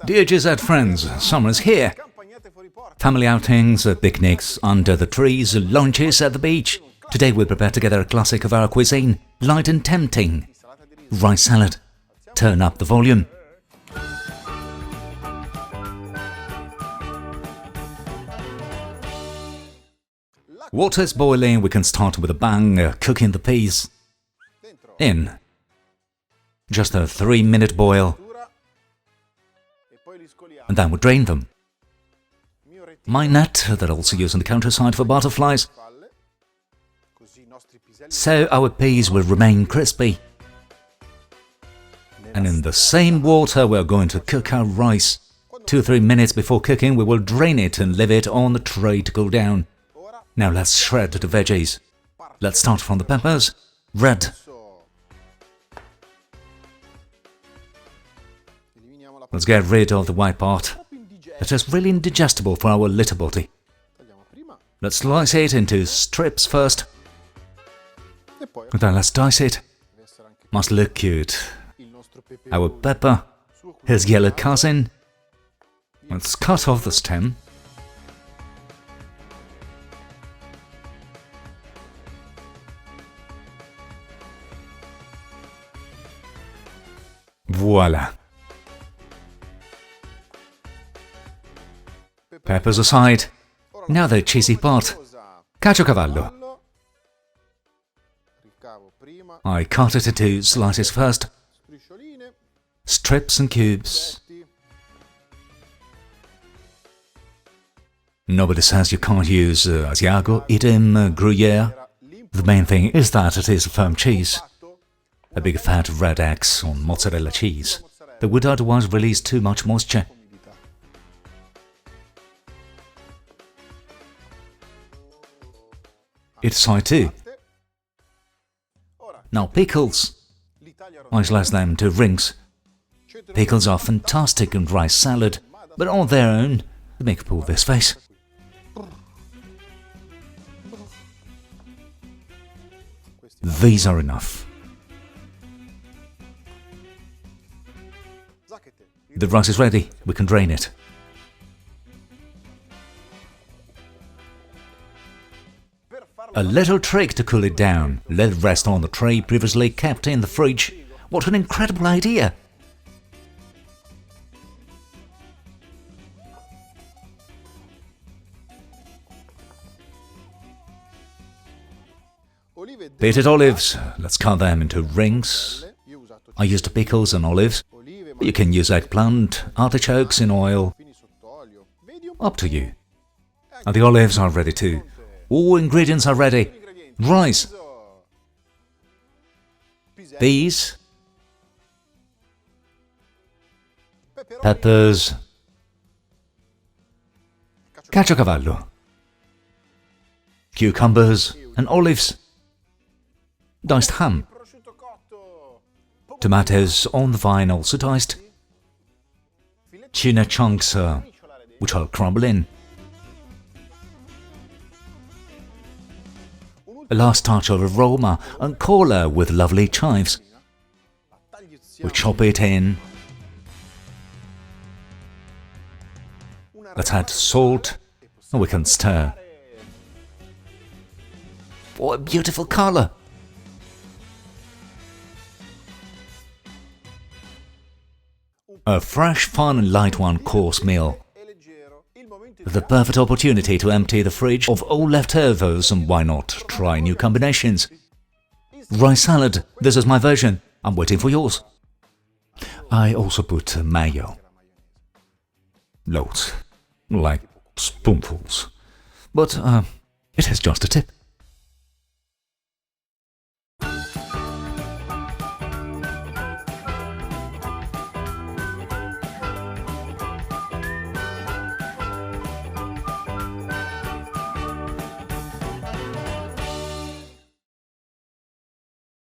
Dear GZ friends, summer is here. Family outings, picnics under the trees, lunches at the beach. Today we prepare together a classic of our cuisine, light and tempting. Rice salad. Turn up the volume. Water's boiling, we can start with a bang, cooking the peas. In. Just a 3-minute boil. And then we drain them. My net, that I also use on the countryside for butterflies. So our peas will remain crispy. And in the same water we are going to cook our rice. 2-3 minutes before cooking we will drain it and leave it on the tray to cool down. Now let's shred the veggies. Let's start from the peppers. Red. Let's get rid of the white part. That is really indigestible for our little body. Let's slice it into strips first. And then let's dice it. Must look cute. Our pepper, his yellow cousin. Let's cut off the stem. Voila! Peppers aside, now the cheesy part. Caciocavallo. I cut it into slices first. Strips and cubes. Nobody says you can't use Asiago, idem, Gruyere. The main thing is that it is a firm cheese. A big fat red X on mozzarella cheese that would otherwise release too much moisture. It's side too. Now pickles. I slice them into rings. Pickles are fantastic in rice salad, but on their own, they make pull this face. These are enough. The rice is ready, we can drain it. A little trick to cool it down. Let it rest on the tray previously kept in the fridge. What an incredible idea! Pitted olives. Let's cut them into rings. I used pickles and olives. You can use eggplant, artichokes in oil. Up to you. And the olives are ready too. All ingredients are ready. Rice. Peas. Peppers. Caciocavallo. Cucumbers and olives. Diced ham. Tomatoes on the vine also diced. Tuna chunks, which I'll crumble in. A last touch of aroma and colour with lovely chives. We chop it in. Let's add salt and we can stir. What a beautiful colour! A fresh, fun and light one-course meal. The perfect opportunity to empty the fridge of all leftovers and why not try new combinations. Rice salad, this is my version. I'm waiting for yours. I also put mayo. Loads. Like spoonfuls. But it is just a tip.